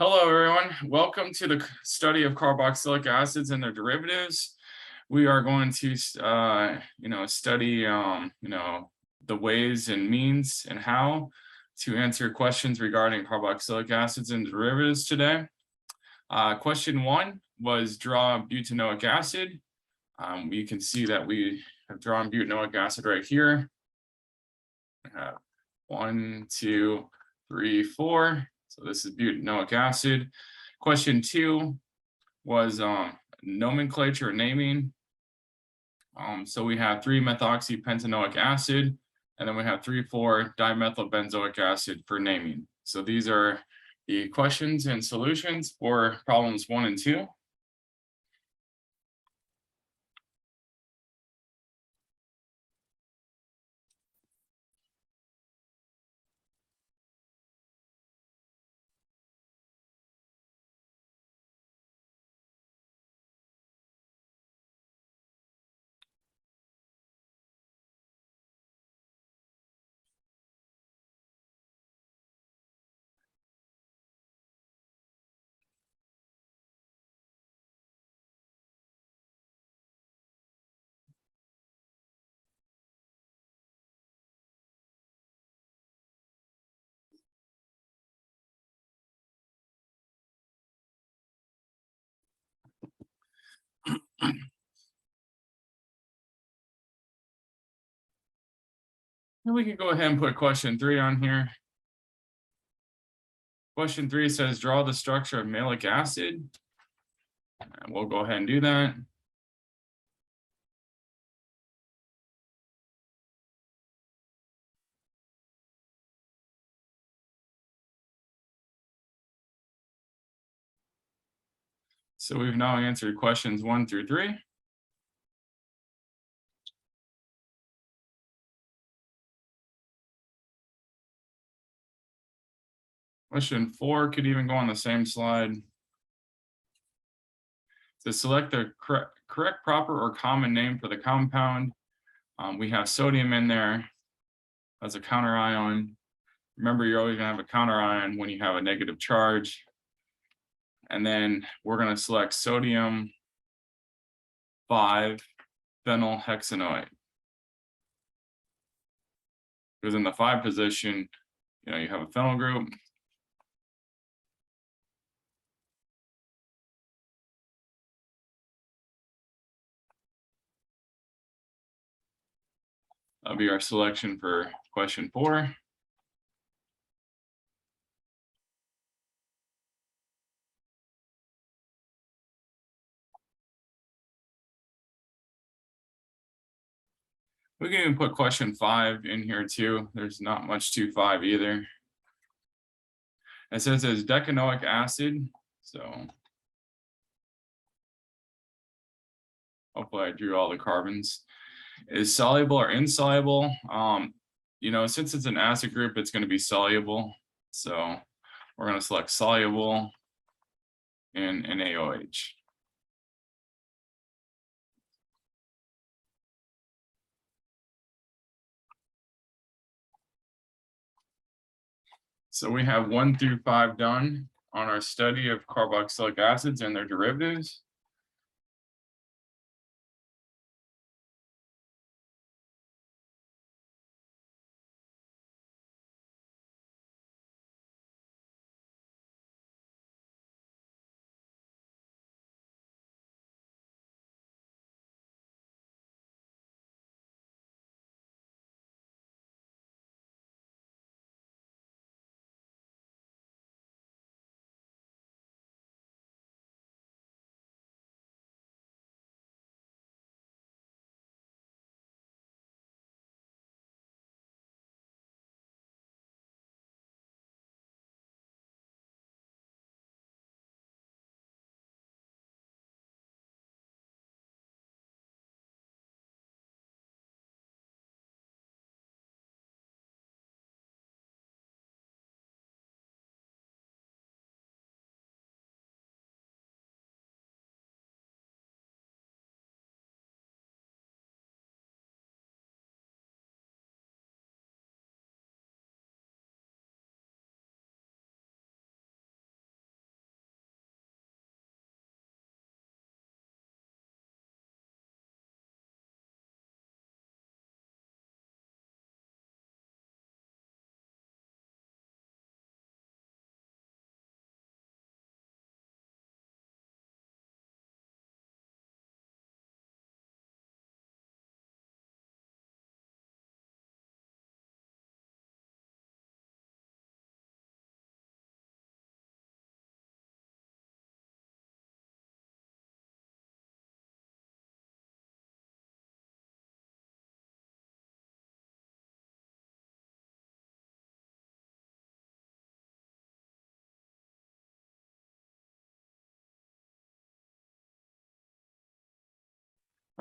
Hello, everyone. Welcome to the study of carboxylic acids and their derivatives. We are going to, study, the ways and means and how to answer questions regarding carboxylic acids and derivatives today. Question one was draw butanoic acid. You can see that we have drawn butanoic acid right here. We have 1, 2, 3, 4. So this is butanoic acid. Question two was nomenclature or naming. So we have 3-methoxypentanoic acid, and then we have 3,4-dimethylbenzoic acid for naming. So these are the questions and solutions for problems 1 and 2. And we can go ahead and put question 3 on here. Question 3 says draw the structure of malic acid. And we'll go ahead and do that. So we've now answered questions 1 through 3. Question 4 could even go on the same slide. To select the correct proper or common name for the compound, we have sodium in there as a counter ion. Remember, you're always going to have a counter ion when you have a negative charge. And then we're going to select sodium 5-phenylhexanoate. Because in the 5 position, you have a phenyl group. That'll be our selection for question 4. We can even put question 5 in here too. There's not much to 5 either. It says it's decanoic acid. So hopefully I drew all the carbons. Is soluble or insoluble? Since it's an acid group, it's going to be soluble. So we're going to select soluble in NaOH. So we have 1 through 5 done on our study of carboxylic acids and their derivatives.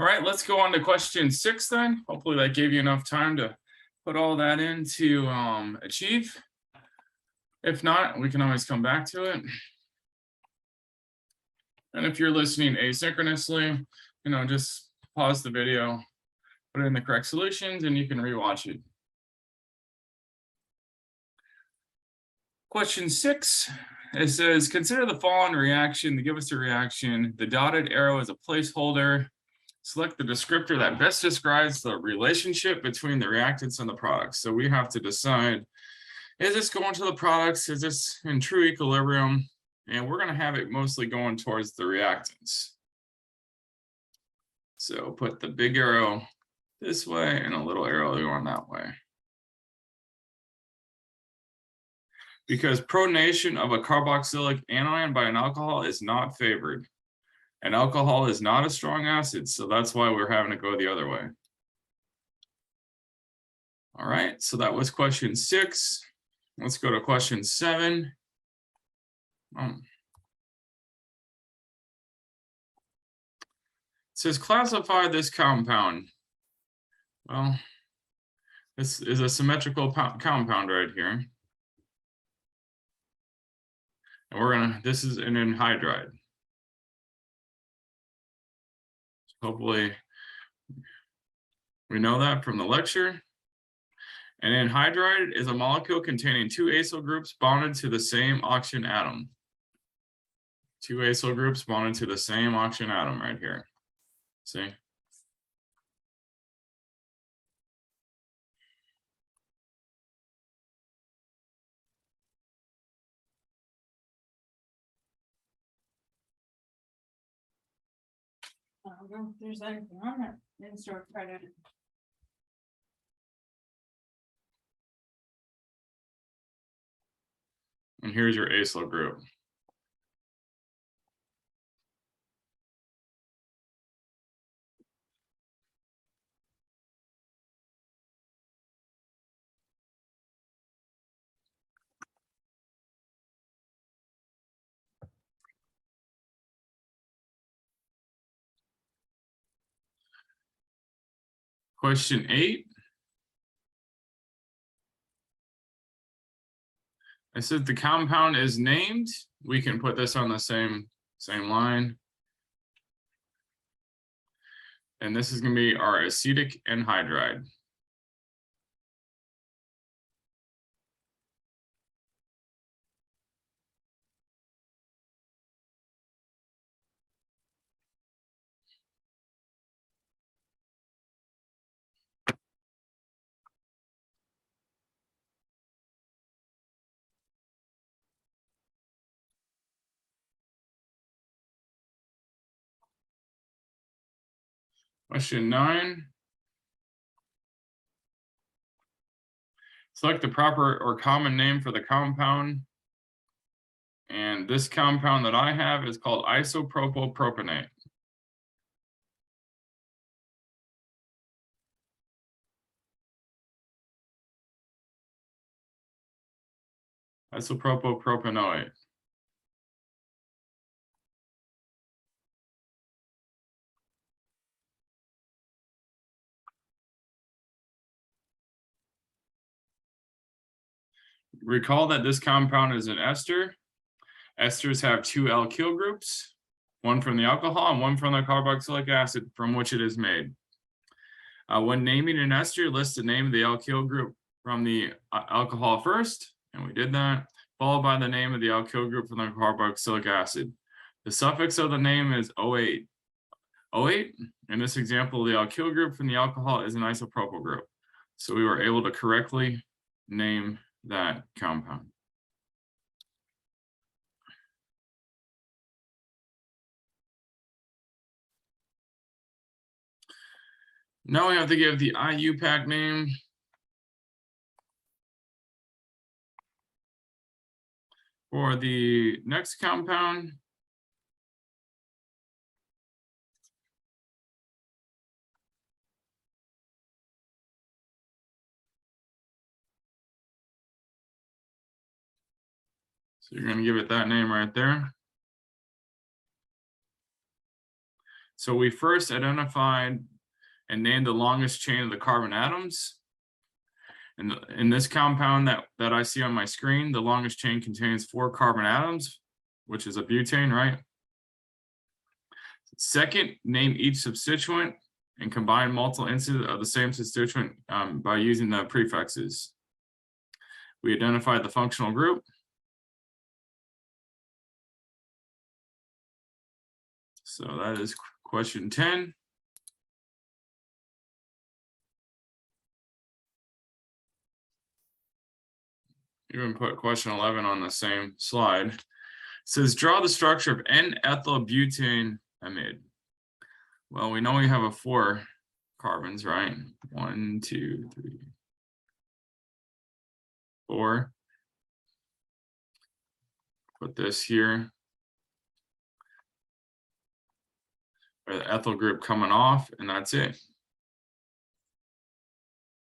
All right, let's go on to question 6 then. Hopefully that gave you enough time to put all that in to achieve. If not, we can always come back to it. And if you're listening asynchronously, just pause the video, put in the correct solutions, and you can rewatch it. Question 6, it says, consider the following reaction to give us a reaction. The dotted arrow is a placeholder. Select the descriptor that best describes the relationship between the reactants and the products. So we have to decide, is this going to the products? Is this in true equilibrium? And we're going to have it mostly going towards the reactants. So put the big arrow this way and a little arrow going that way. Because pronation of a carboxylic anion by an alcohol is not favored. And alcohol is not a strong acid, so that's why we're having to go the other way. All right, so that was question 6. Let's go to question 7. It says classify this compound. Well, this is a symmetrical compound right here. And this is an anhydride. Hopefully we know that from the lecture. An anhydride is a molecule containing 2 acyl groups bonded to the same oxygen atom. 2 acyl groups bonded to the same oxygen atom right here. See? I don't know if there's anything on that in-store credit. And here's your acyl group. Question 8. I said the compound is named. We can put this on the same line. And this is going to be our acetic anhydride. Question 9. Select the proper or common name for the compound. And this compound that I have is called isopropylpropionate. Isopropylpropanoate. Recall that this compound is an ester. Esters have 2 alkyl groups, one from the alcohol and one from the carboxylic acid from which it is made. When naming an ester, list the name of the alkyl group from the alcohol first, and we did that, followed by the name of the alkyl group from the carboxylic acid. The suffix of the name is O8. O8, in this example, the alkyl group from the alcohol is an isopropyl group. So we were able to correctly name that compound. Now we have to give the IUPAC name. For the next compound. So you're going to give it that name right there. So we first identified and named the longest chain of the carbon atoms. And in this compound that I see on my screen, the longest chain contains 4 carbon atoms, which is a butane, right? Second, name each substituent and combine multiple instances of the same substituent by using the prefixes. We identified the functional group. So that is question 10. Even put question 11 on the same slide. It says draw the structure of N-ethylbutane amide. Well, we know we have 4 carbons, right? 1, 2, 3, 4. Put this here. The ethyl group coming off, and that's it.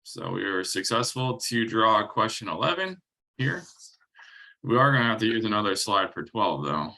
So we were successful to draw question 11 here. We are going to have to use another slide for 12 though.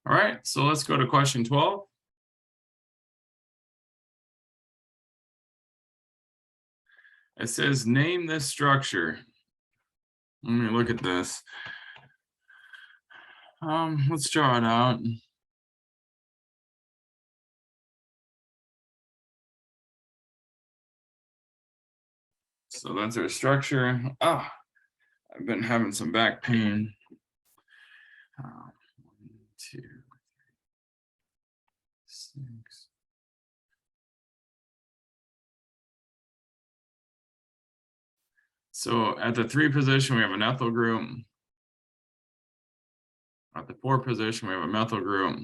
All right, so let's go to question 12. It says name this structure. Let me look at this. Let's draw it out. So that's our structure. I've been having some back pain. 1, 2, 3, 6. So at the 3 position, we have an ethyl group. At the 4 position, we have a methyl group.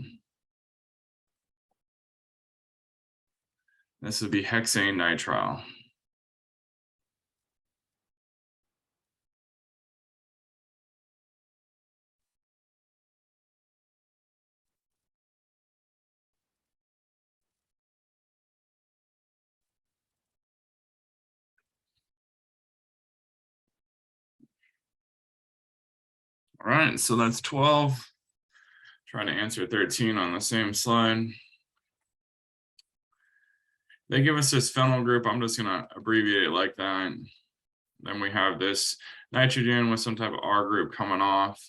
This would be hexane nitrile. All right, so that's 12. Trying to answer 13 on the same slide. They give us this phenyl group. I'm just going to abbreviate it like that. Then we have this nitrogen with some type of R group coming off.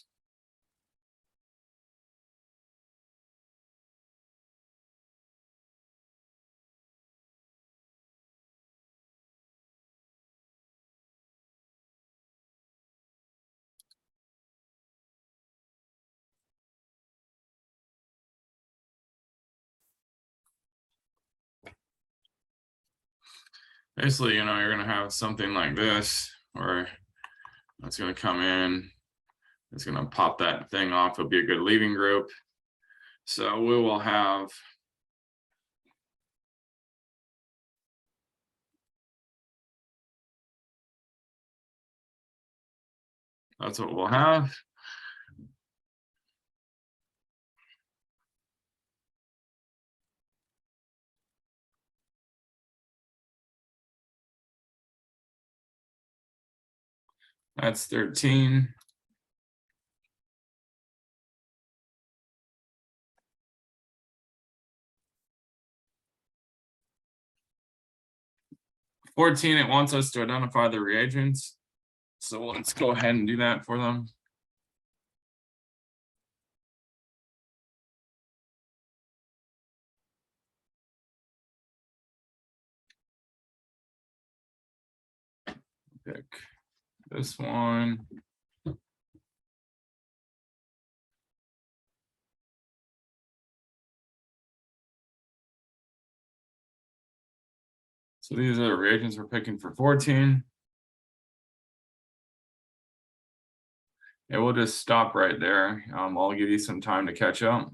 Basically, you're going to have something like this, or it's going to come in. It's going to pop that thing off. It'll be a good leaving group. So we will have That's what we'll have. That's 13. It wants us to identify the reagents. So let's go ahead and do that for them. Pick this one. So these are the reagents we're picking for 14. And we'll just stop right there. I'll give you some time to catch up.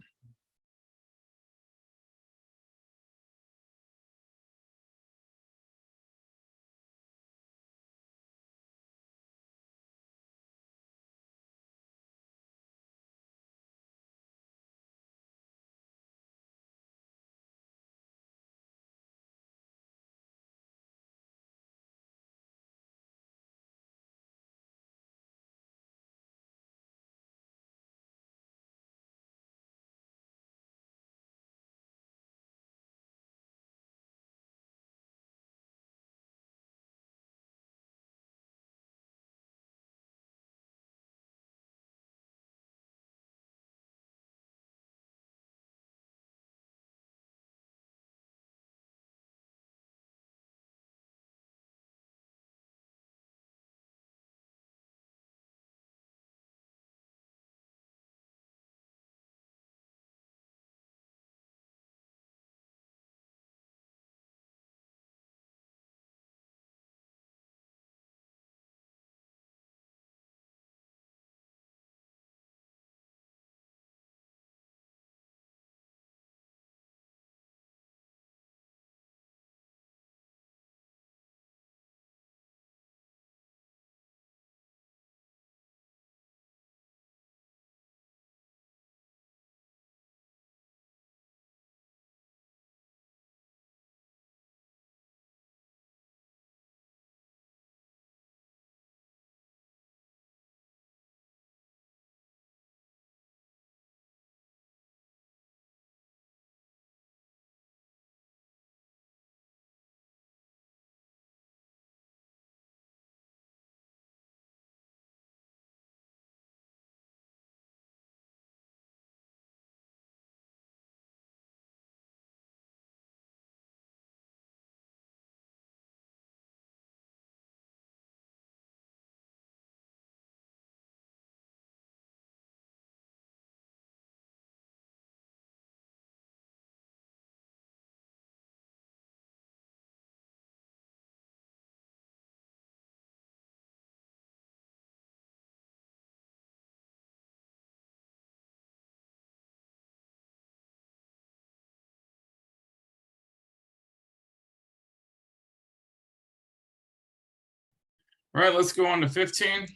All right, let's go on to 15.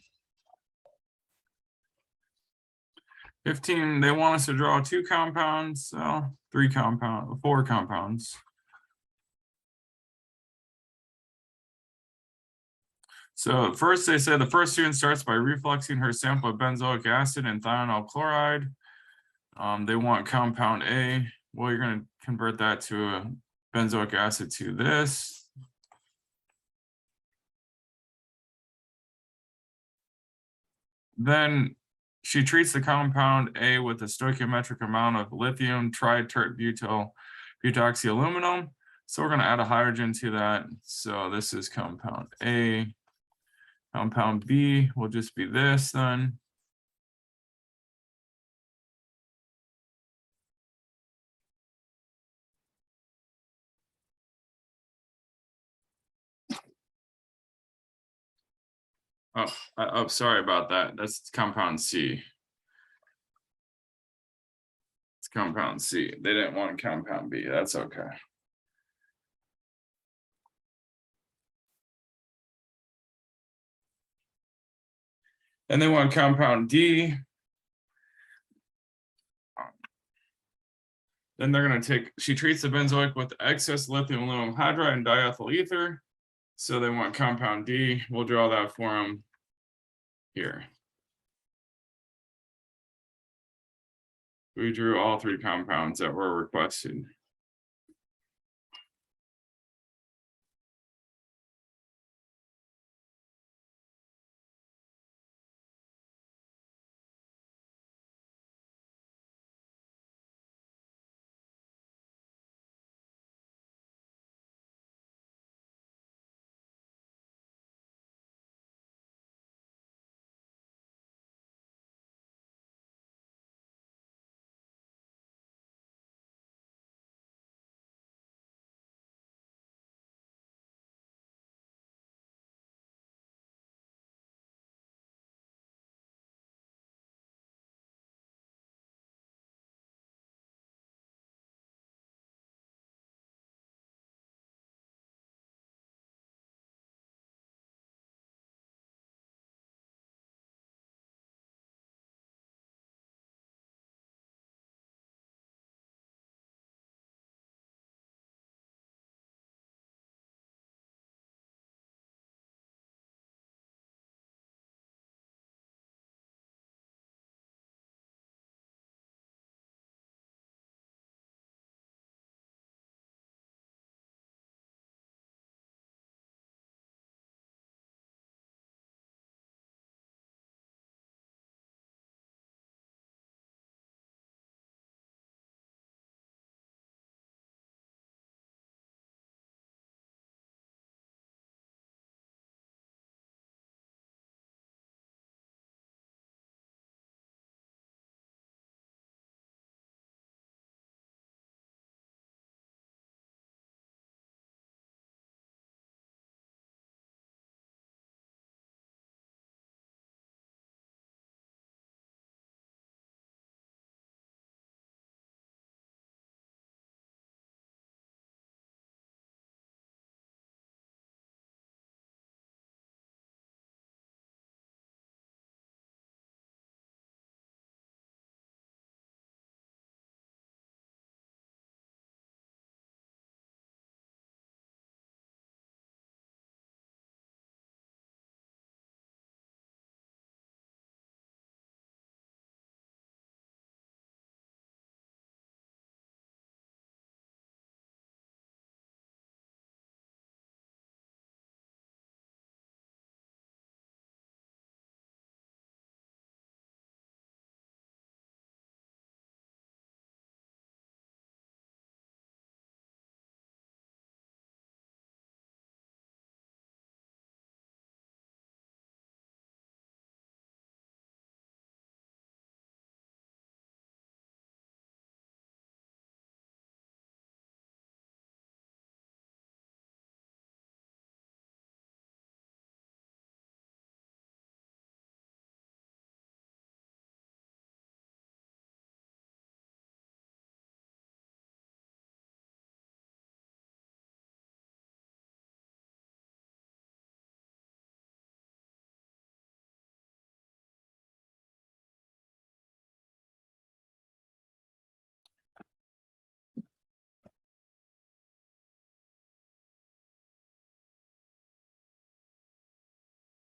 15, they want us to draw 2 compounds, so 4 compounds. So first they said the first student starts by refluxing her sample of benzoic acid and thionyl chloride. They want compound A. Well, you're going to convert that to a benzoic acid to this. Then she treats the compound A with a stoichiometric amount of lithium tritert butoxyaluminum. So we're going to add a hydrogen to that. So this is compound A. Compound B will just be this then. Oh, sorry about that. That's compound C. It's compound C. They didn't want compound B. That's okay. And they want compound D. Then they're going to take, she treats the benzoic with excess lithium aluminum hydride and diethyl ether. So they want compound D. We'll draw that for them here. We drew all three compounds that were requested.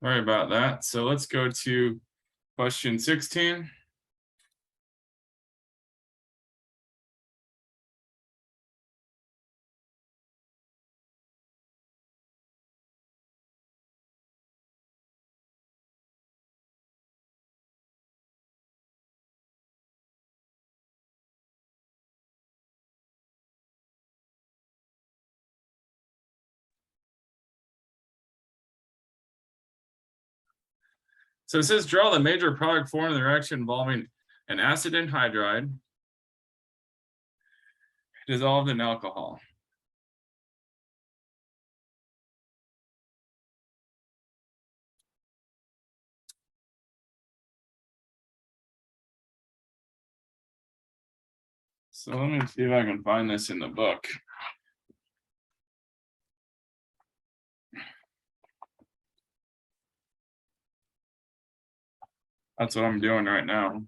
Sorry about that. So let's go to question 16. So it says draw the major product form of the reaction involving an acid anhydride dissolved in alcohol. So let me see if I can find this in the book. That's what I'm doing right now.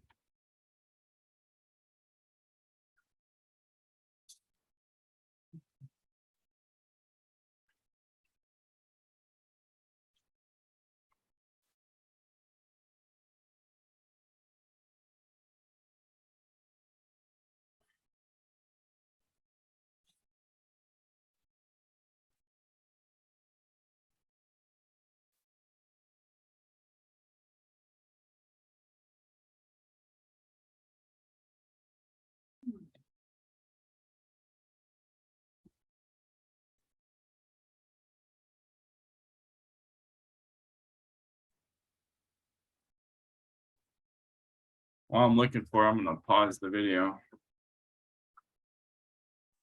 While I'm looking for, I'm gonna pause the video.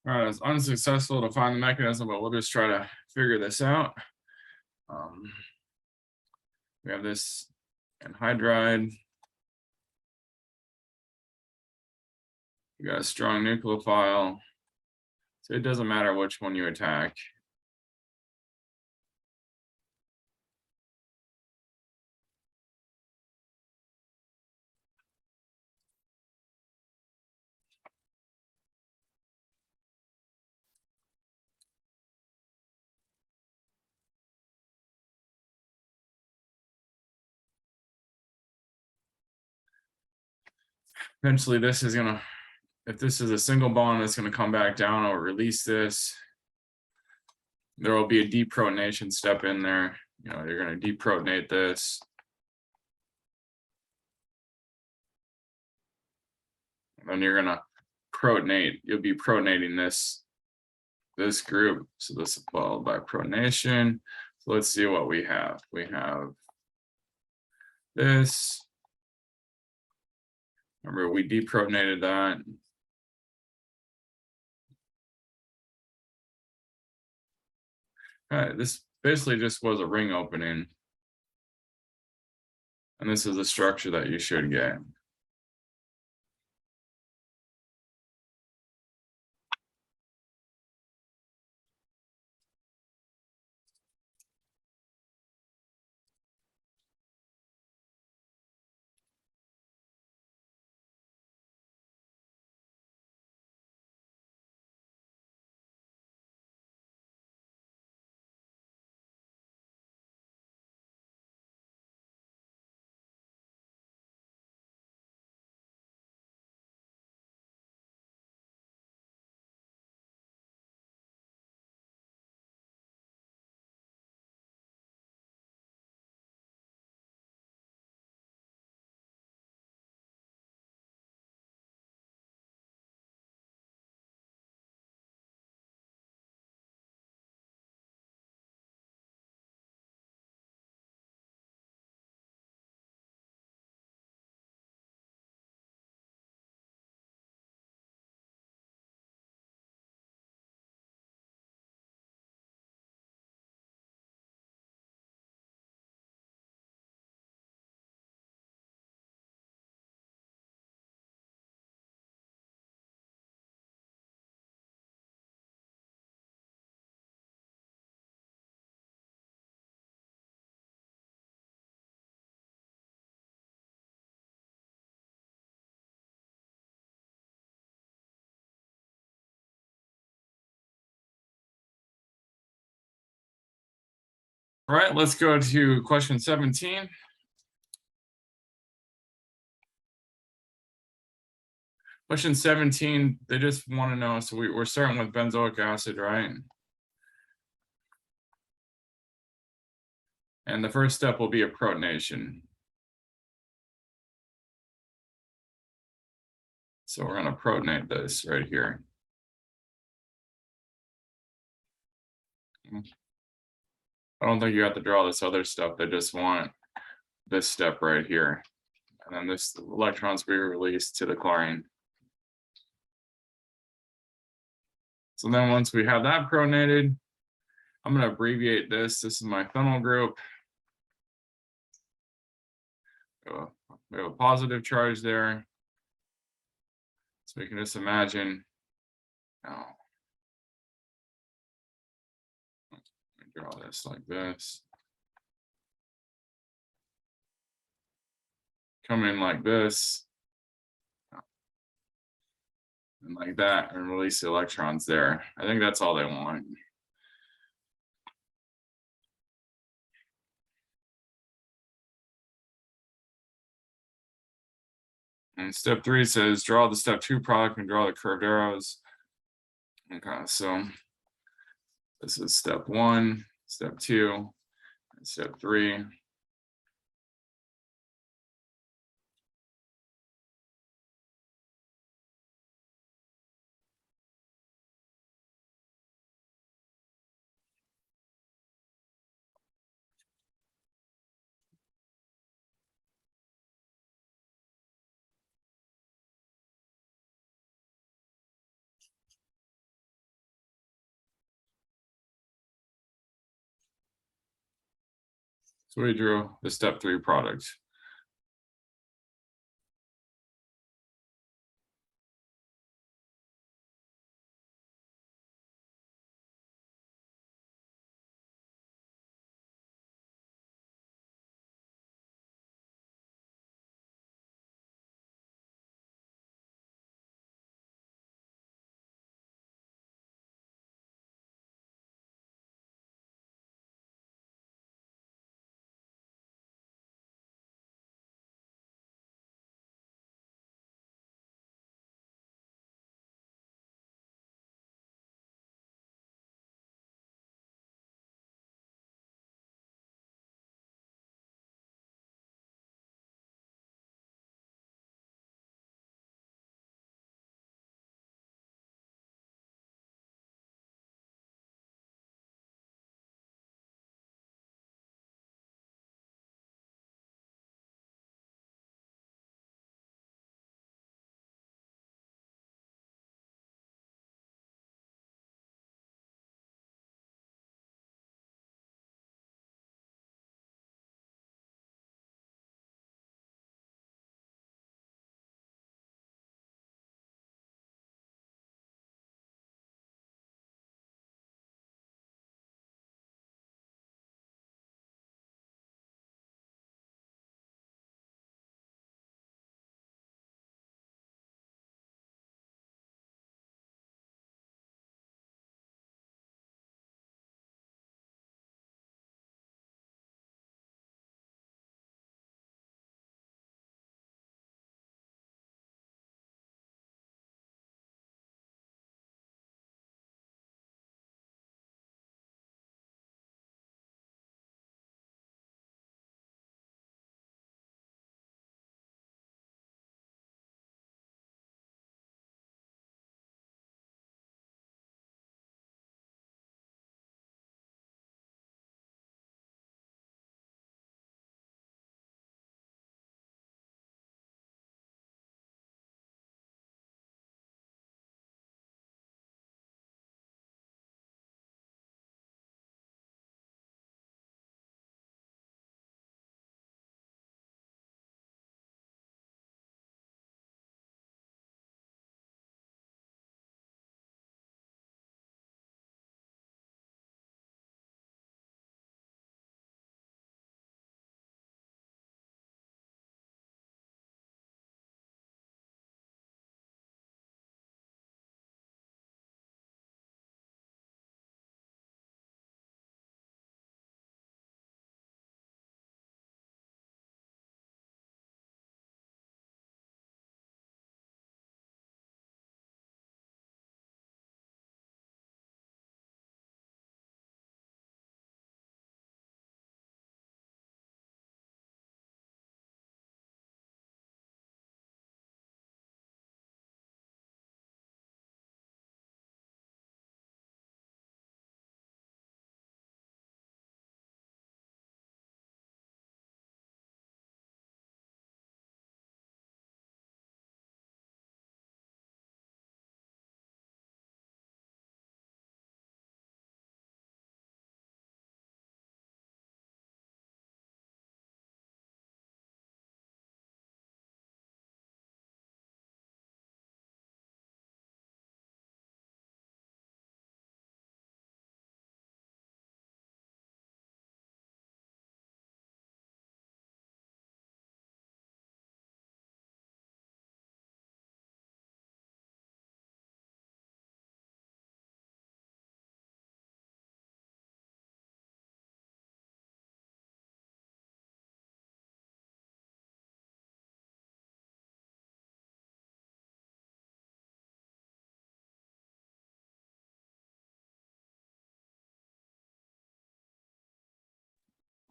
All right, it's unsuccessful to find the mechanism, but we'll just try to figure this out. We have this anhydride. You got a strong nucleophile, so it doesn't matter which one you attack. Eventually, this is gonna, if this is a single bond, it's gonna come back down or release this. There will be a deprotonation step in there. You know, you're gonna deprotonate this. And then you're gonna protonate, you'll be protonating this group. So this is followed by protonation. So let's see what we have. We have this. Remember, we deprotonated that. All right, this basically just was a ring opening. And this is the structure that you should get. All right, let's go to question 17. Question 17, they just want to know, so we're starting with benzoic acid, right? And the first step will be a protonation. So we're going to protonate this right here. I don't think you have to draw this other stuff. They just want this step right here. And then this electrons will be released to the chlorine. So then once we have that protonated, I'm going to abbreviate this. This is my phenyl group. We have a positive charge there. So we can just imagine. Oh, let me draw this like this. come in like this. And like that, and release the electrons there. I think that's all they want. And step 3 says draw the step 2 product and draw the curved arrows. Okay, so this is step 1, step 2, and step 3. So we drew the step 3 product.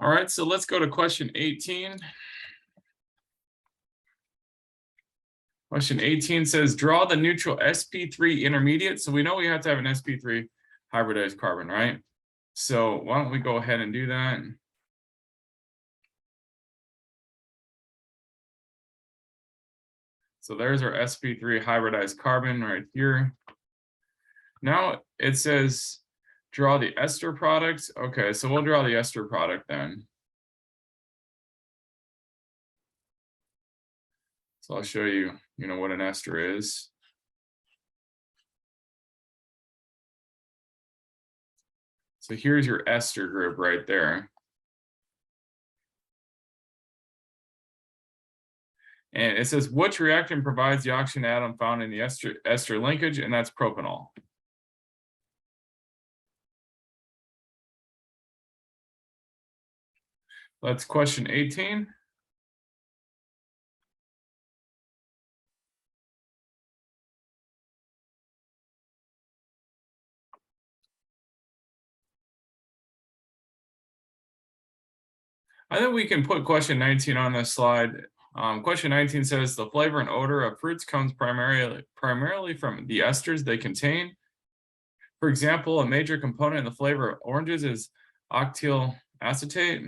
All right, so let's go to question 18. Question 18 says, draw the neutral sp3 intermediate. So we know we have to have an sp3 hybridized carbon, right? So why don't we go ahead and do that? So there's our sp3 hybridized carbon right here. Now it says draw the ester product. Okay, so we'll draw the ester product then. So I'll show you, what an ester is. So here's your ester group right there. And it says which reactant provides the oxygen atom found in the ester linkage, and that's propanol. That's question 18. I think we can put question 19 on this slide. Question 19 says the flavor and odor of fruits comes primarily from the esters they contain. For example, a major component in the flavor of oranges is octyl acetate.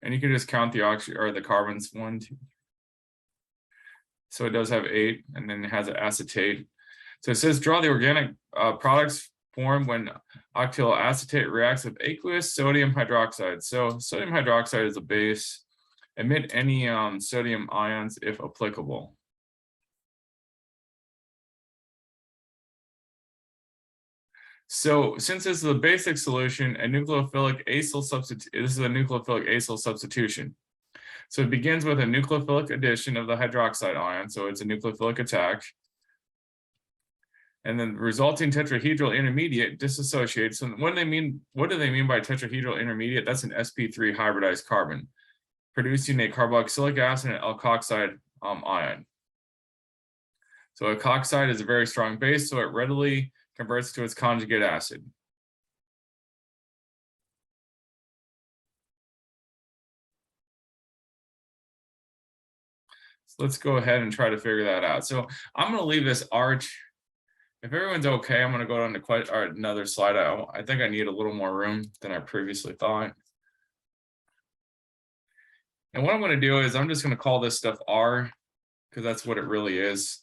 And you can just count the oxygen or the carbons, 1, 2. So it does have 8, and then it has an acetate. So it says draw the organic products formed when octyl acetate reacts with aqueous sodium hydroxide. So sodium hydroxide is a base. Emit any sodium ions if applicable. So since this is a basic solution, a nucleophilic acyl substitution. This is a nucleophilic acyl substitution. So it begins with a nucleophilic addition of the hydroxide ion. So it's a nucleophilic attack. And then the resulting tetrahedral intermediate dissociates. And what do they mean by tetrahedral intermediate? That's an sp3 hybridized carbon, producing a carboxylic acid and alkoxide ion. So alkoxide is a very strong base, so it readily converts to its conjugate acid. So let's go ahead and try to figure that out. So I'm going to leave this arch. If everyone's okay, I'm going to go on to another slide. I think I need a little more room than I previously thought. And what I'm going to do is I'm just going to call this stuff R, because that's what it really is.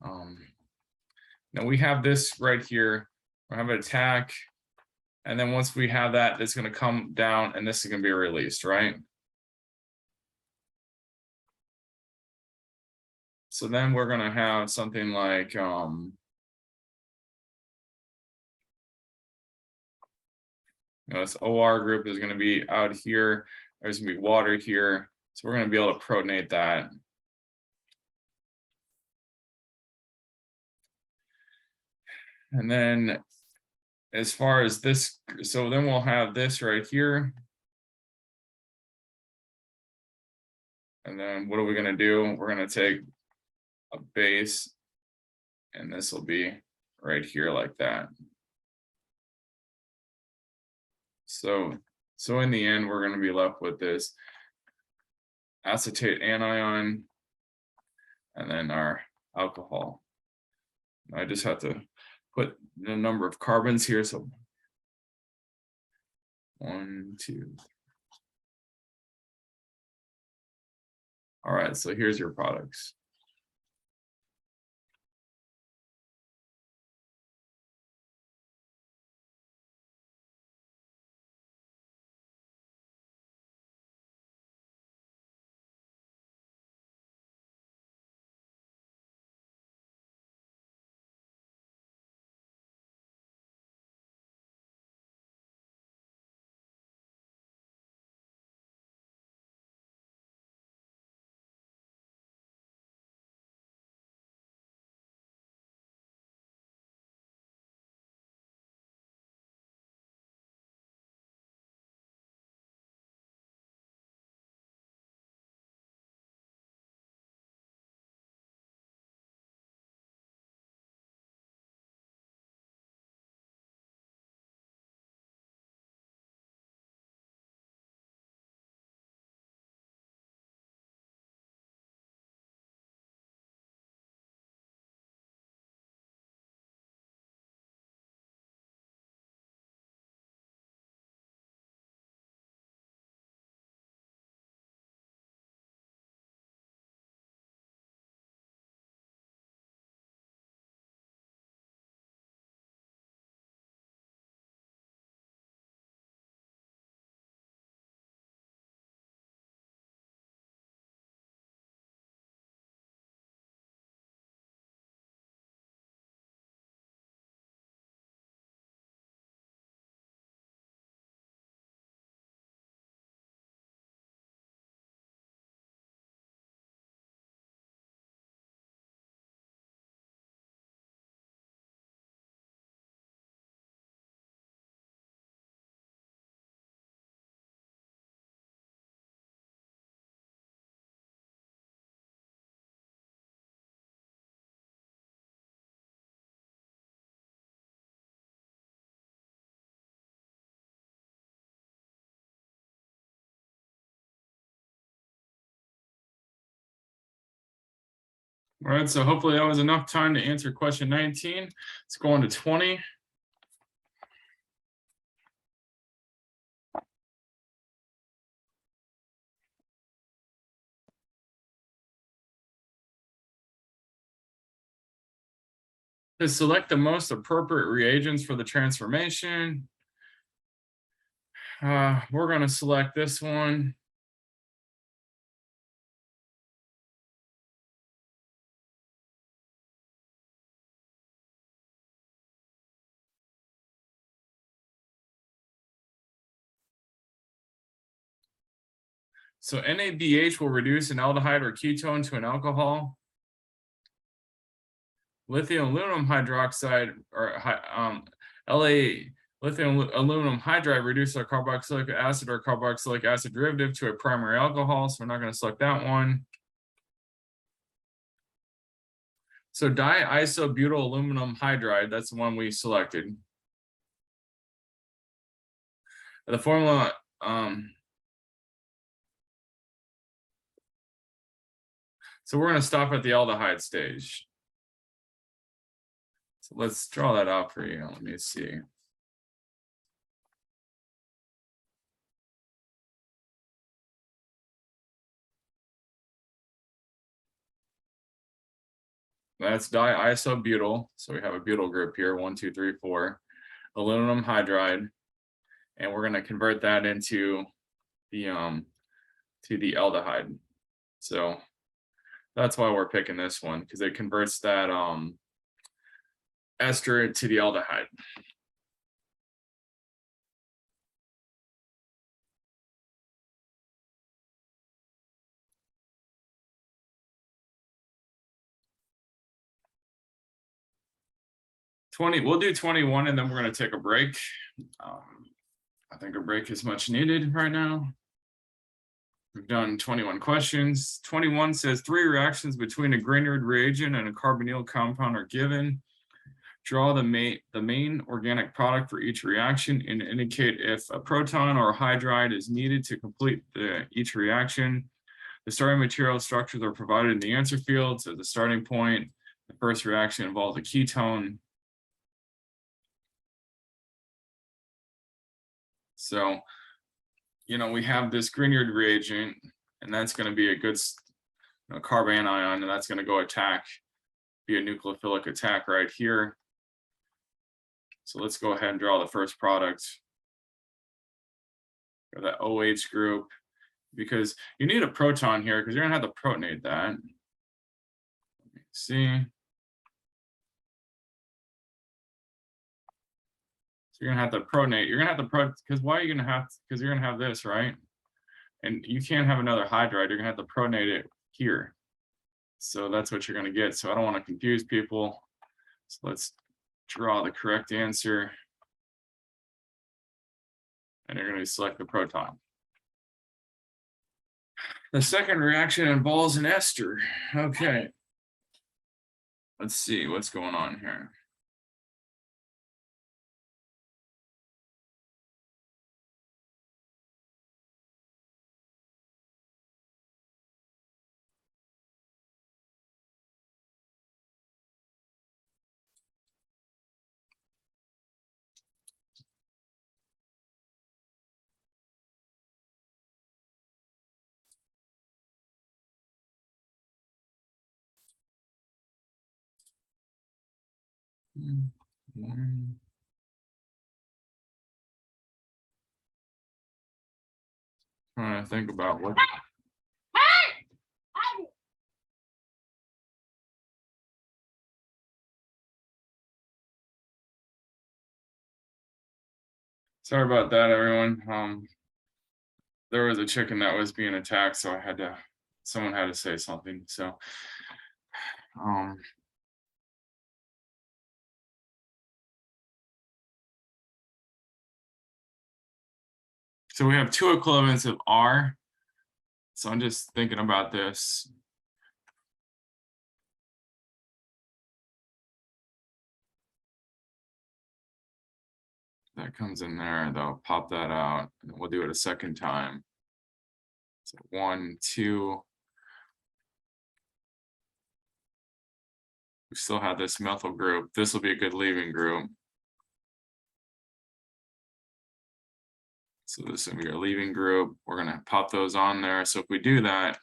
Now we have this right here. We have an attack. And then once we have that, it's going to come down and this is going to be released, right? So then we're going to have something like this OR group is going to be out here. There's going to be water here. So we're going to be able to protonate that. And then as far as this, so then we'll have this right here. And then what are we going to do? We're going to take a base and this will be right here like that. So in the end, we're going to be left with this acetate anion and then our alcohol. I just have to put the number of carbons here. So 1, 2. All right, so here's your products. All right, so hopefully that was enough time to answer question 19. Let's go on to 20. To select the most appropriate reagents for the transformation, we're going to select this one. So NADH will reduce an aldehyde or ketone to an alcohol. Lithium aluminum hydroxide or lithium aluminum hydride reduces our carboxylic acid or carboxylic acid derivative to a primary alcohol. So we're not going to select that one. So diisobutyl aluminum hydride, that's the one we selected. The formula, so we're going to stop at the aldehyde stage. So let's draw that out for you. Let me see. That's diisobutyl. So we have a butyl group here, 1, 2, 3, 4, aluminum hydride. And we're going to convert that into the to the aldehyde. So that's why we're picking this one, because it converts that ester to the aldehyde. We'll do 21 and then we're going to take a break. I think a break is much needed right now. We've done 21 questions. 21 says 3 reactions between a Grignard reagent and a carbonyl compound are given. Draw the main organic product for each reaction and indicate if a proton or a hydride is needed to complete each reaction. The starting material structures are provided in the answer field. So the starting point, the first reaction involves a ketone. So, you know, we have this Grignard reagent, and that's going to be a good carbanion, and that's going to go be a nucleophilic attack right here. So let's go ahead and draw the first product for that OH group, because you need a proton here because you're going to have to protonate that. Let me see. So you're going to have to protonate. You're going to have to because why are you going to have, because you're going to have this, right? And you can't have another hydride. You're going to have to protonate it here. So that's what you're going to get. So I don't want to confuse people. So let's draw the correct answer. And you're going to select the proton. The second reaction involves an ester. Okay. Let's see what's going on here. Trying to think about what. Sorry about that, everyone. There was a chicken that was being attacked, so someone had to say something. So, so we have 2 equivalents of R. So I'm just thinking about this. That comes in there, they'll pop that out, and we'll do it a second time. So 1, 2. We still have this methyl group. This will be a good leaving group. So this will be our leaving group. We're going to pop those on there. So if we do that,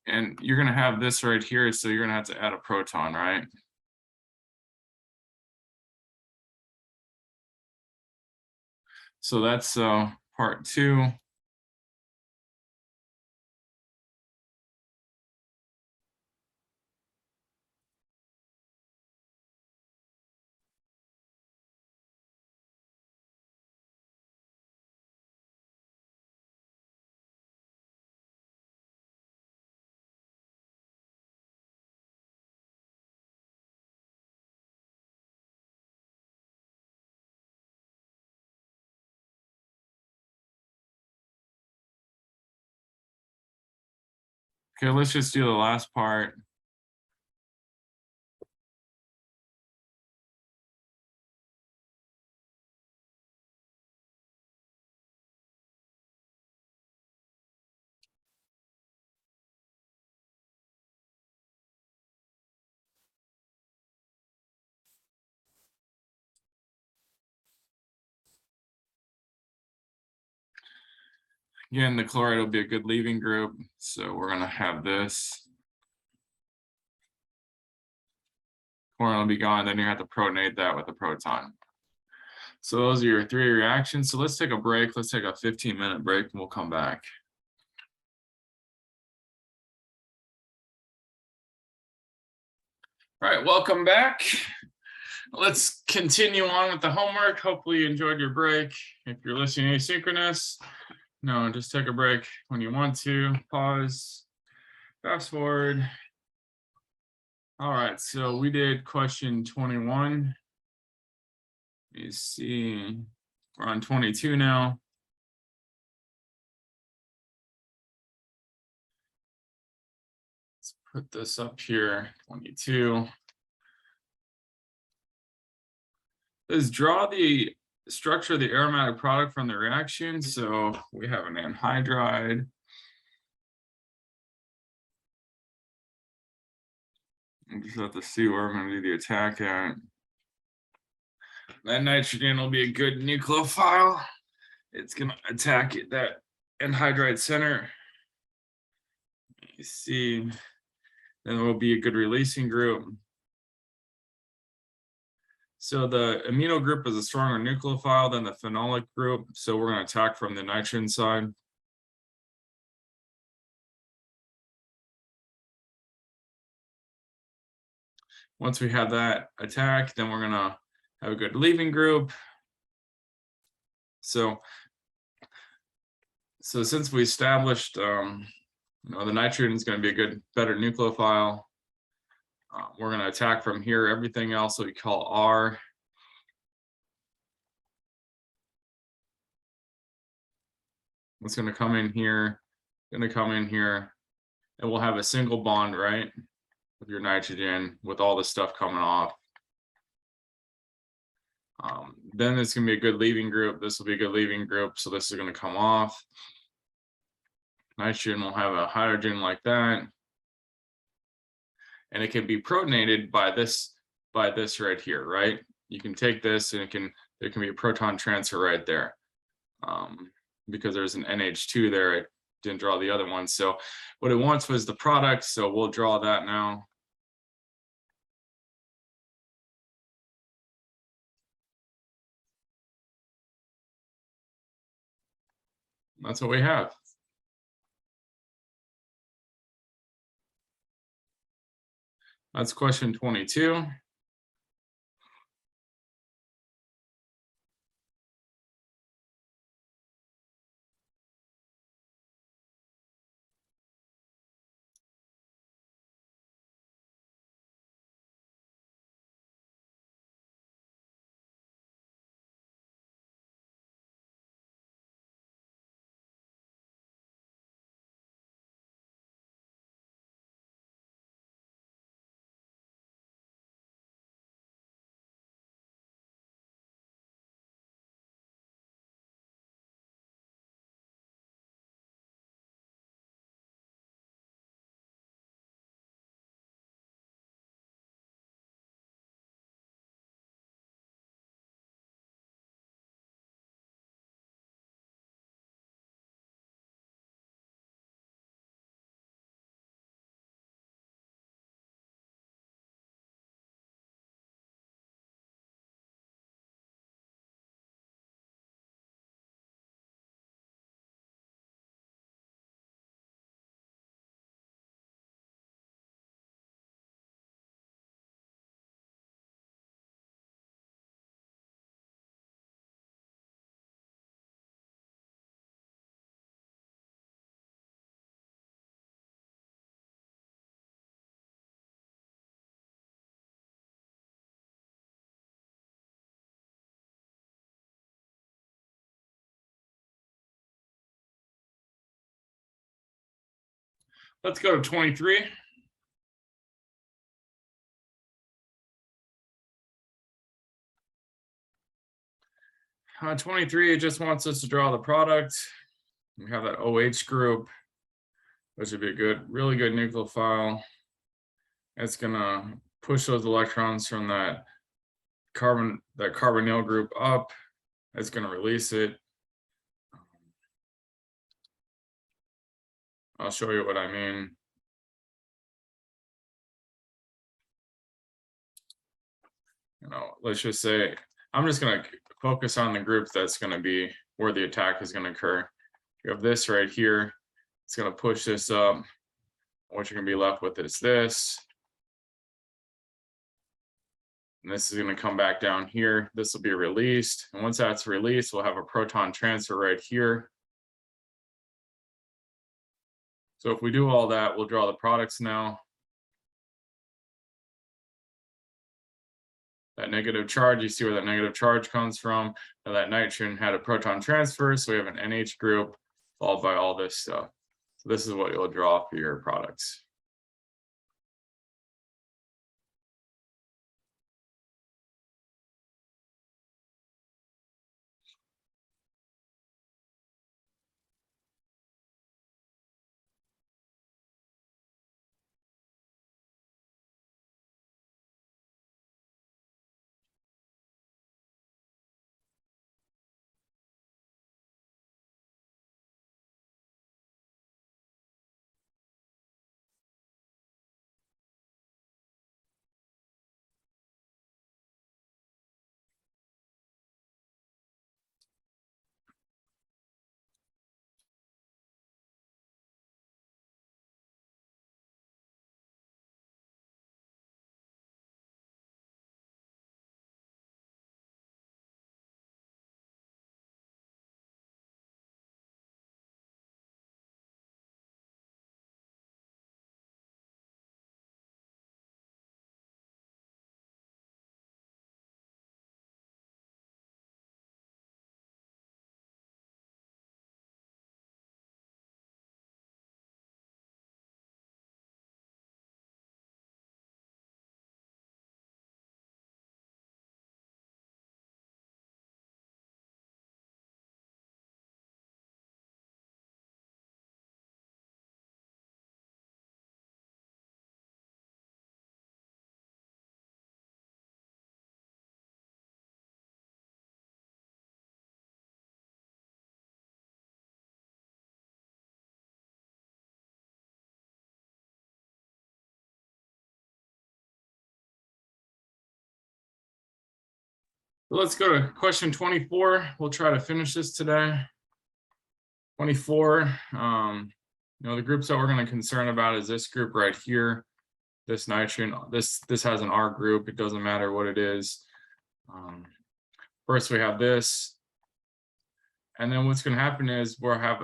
and you're going to have this right here, so you're going to have to add a proton, right? So that's part 2. Okay, let's just do the last part. Again, the chloride will be a good leaving group. So we're going to have this. Chlorine will be gone. Then you have to protonate that with a proton. So those are your 3 reactions. So let's take a break. Let's take a 15-minute break and we'll come back. All right, welcome back. Let's continue on with the homework. Hopefully you enjoyed your break. If you're listening asynchronous, no, just take a break when you want to. Pause, fast forward. All right, so we did question 21. You see, we're on 22 now. Let's put this up here, 22. Let's draw the structure of the aromatic product from the reaction. So we have an anhydride. We just have to see where we're going to do the attack at. That nitrogen will be a good nucleophile. It's going to attack that anhydride center. You see, then there will be a good releasing group. So the amino group is a stronger nucleophile than the phenolic group. So we're going to attack from the nitrogen side. Once we have that attack, then we're going to have a good leaving group. So since we established, the nitrogen is going to be a good, better nucleophile, we're going to attack from here. Everything else that we call R. It's going to come in here, going to come in here, and we'll have a single bond, right, with your nitrogen with all this stuff coming off. Then it's going to be a good leaving group. This will be a good leaving group. So this is going to come off. Nitrogen will have a hydrogen like that. And it can be protonated by this right here, right? You can take this and there can be a proton transfer right there. Because there's an NH2 there. I didn't draw the other one. So what it wants was the product. So we'll draw that now. That's what we have. That's question 22. Let's go to 23. On 23, it just wants us to draw the product. We have that OH group, which would be a good, really good nucleophile. It's gonna push those electrons from that carbonyl group up. It's gonna release it. I'll show you what I mean. Let's just say, I'm just gonna focus on the group that's gonna be where the attack is gonna occur. You have this right here. It's gonna push this up. What you're gonna be left with is this. And this is gonna come back down here. This will be released. And once that's released, we'll have a proton transfer right here. So if we do all that, we'll draw the products now. That negative charge, you see where that negative charge comes from. Now that nitrogen had a proton transfer, so we have an NH group followed by all this stuff. So this is what you'll draw for your products. So let's go to question 24. We'll try to finish this today. 24, the groups that we're going to concern about is this group right here. This nitrogen, this has an R group. It doesn't matter what it is. First we have this. And then what's going to happen is we'll have,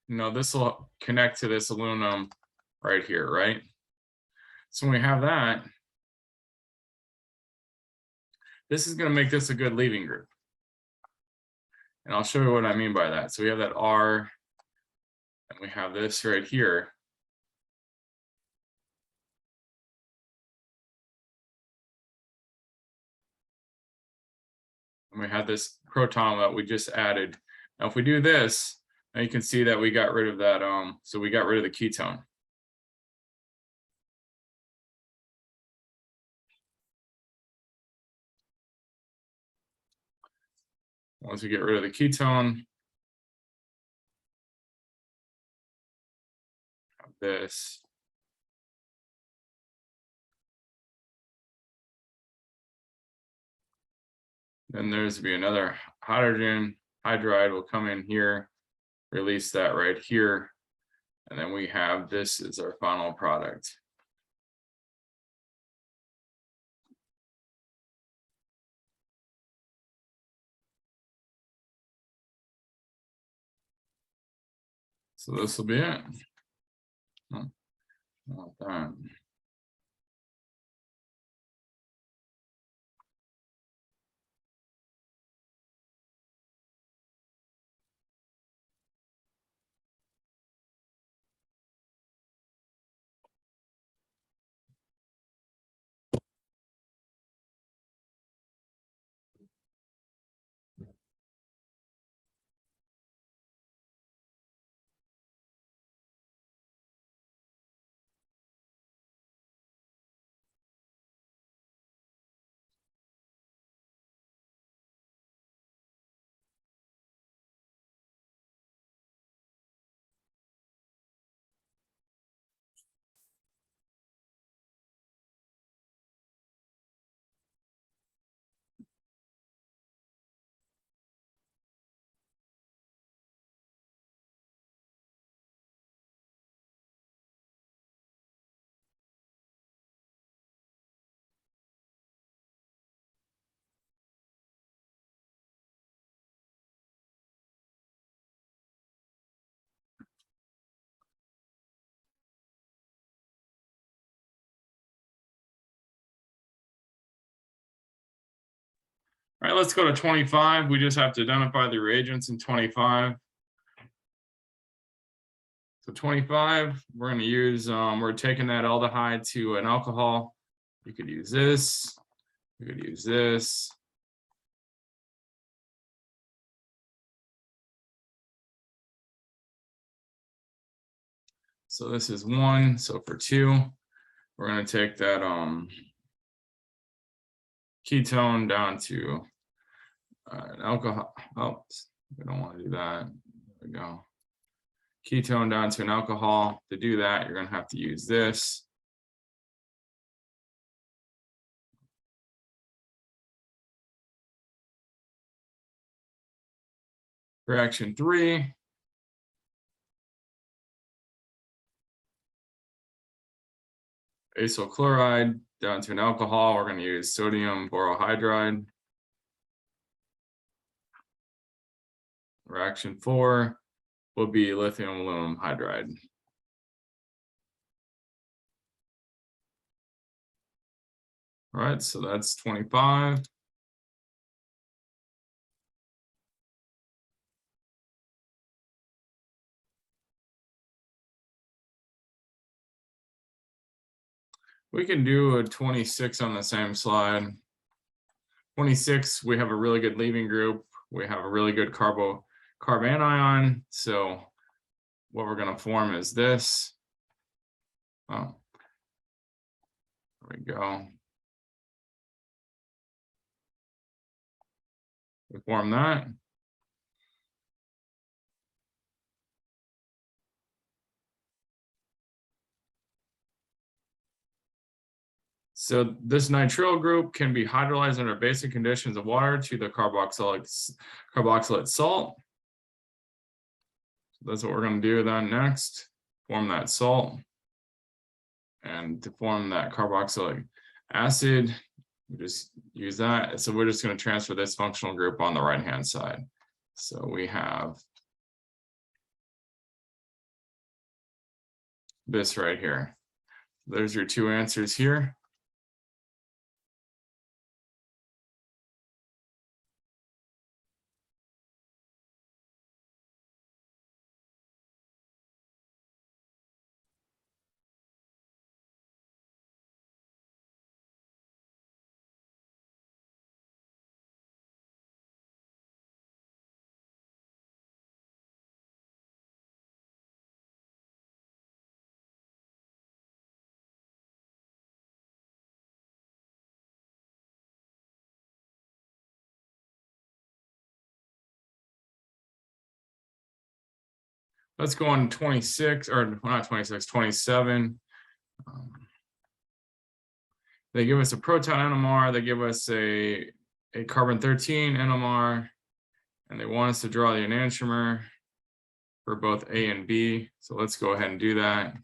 this will connect to this aluminum right here, right? So when we have that, this is going to make this a good leaving group. And I'll show you what I mean by that. So we have that R, and we have this right here. And we had this proton that we just added. Now, if we do this, now you can see that we got rid of that. So we got rid of the ketone. Once we get rid of the ketone, have this. Then there's be another hydrogen hydride will come in here, release that right here. And then we have this as our final product. So this will be it. Not that. All right, let's go to 25. We just have to identify the reagents in 25. So 25, we're going to use, we're taking that aldehyde to an alcohol. You could use this. You could use this. So this is 1. So for 2, we're going to take that ketone down to an alcohol. Oh, we don't want to do that. There we go. Ketone down to an alcohol. To do that, you're going to have to use this. Reaction 3. Acyl chloride down to an alcohol. We're going to use sodium borohydride. Reaction 4 will be lithium aluminum hydride. All right, so that's 25. We can do a 26 on the same slide. 26, we have a really good leaving group. We have a really good carb anion. So what we're going to form is this. Oh, there we go. We form that. So this nitrile group can be hydrolyzed under basic conditions of water to the carboxylate salt. So that's what we're going to do then next. Form that salt. And to form that carboxylic acid, we just use that. So we're just going to transfer this functional group on the right-hand side. So we have this right here. There's your 2 answers here. Let's go on 26, or not 26, 27. They give us a proton NMR, they give us a carbon-13 NMR, and they want us to draw the enantiomer for both A and B. So let's go ahead and do that.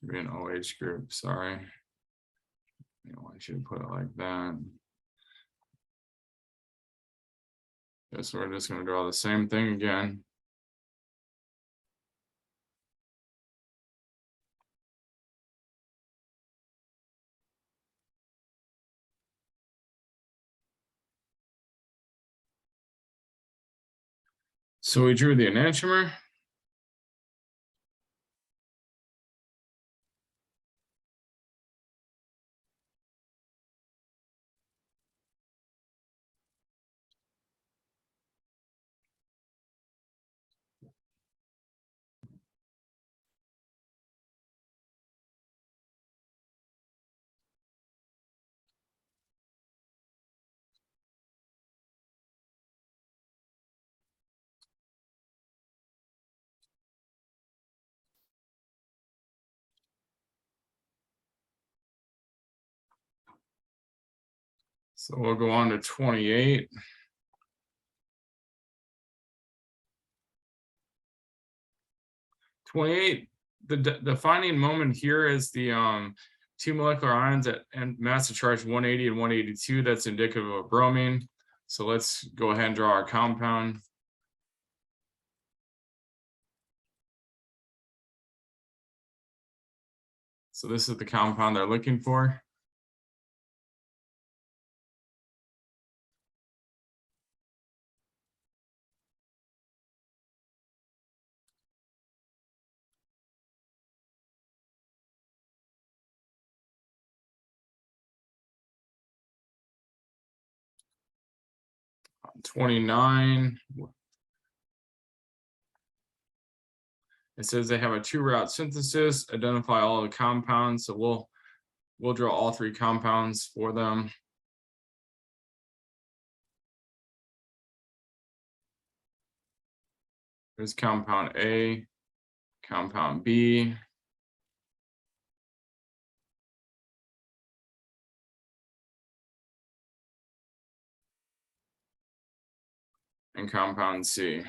Should be an OH group, sorry. I want you to put it like that. Okay, so we're just going to draw the same thing again. So we drew the enantiomer. So we'll go on to 28. 28, the defining moment here is the 2 molecular ions at and mass of charge 180 and 182. That's indicative of bromine. So let's go ahead and draw our compound. So this is the compound they're looking for. On 29. It says they have a 2-route synthesis, identify all the compounds. So we'll draw all 3 compounds for them. There's compound A, compound B, and compound C.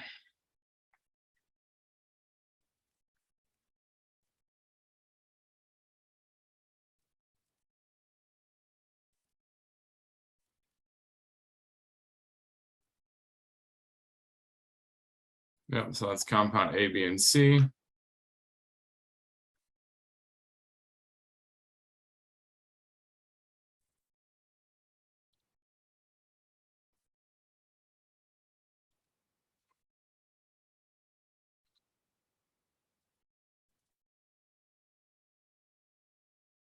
Yep, so that's compound A, B, and C.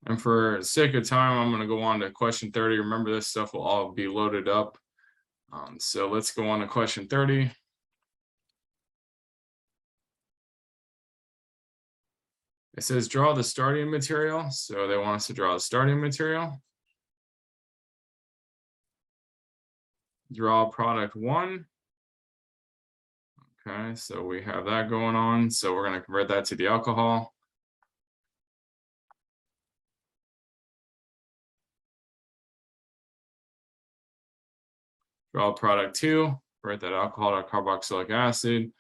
And for sake of time, I'm going to go on to question 30. Remember, this stuff will all be loaded up. So let's go on to question 30. It says draw the starting material. So they want us to draw the starting material. Draw product 1. Okay, so we have that going on. So we're going to convert that to the alcohol. Draw product 2, write that alcohol to carboxylic acid.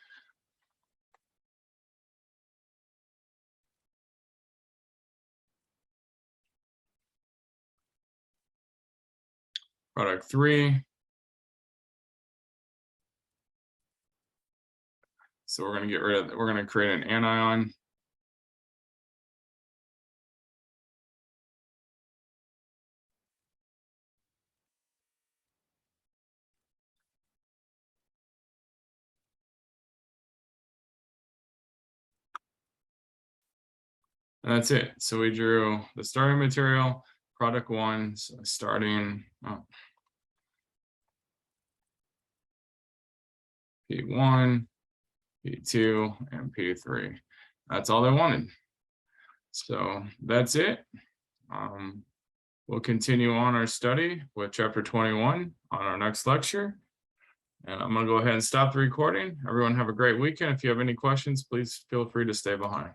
Product 3. So we're going to get rid of, we're going to create an anion. And that's it. So we drew the starting material, product 1, so starting P1, P2, and P3. That's all they wanted. So that's it. We'll continue on our study with chapter 21 on our next lecture. And I'm going to go ahead and stop the recording. Everyone have a great weekend. If you have any questions, please feel free to stay behind.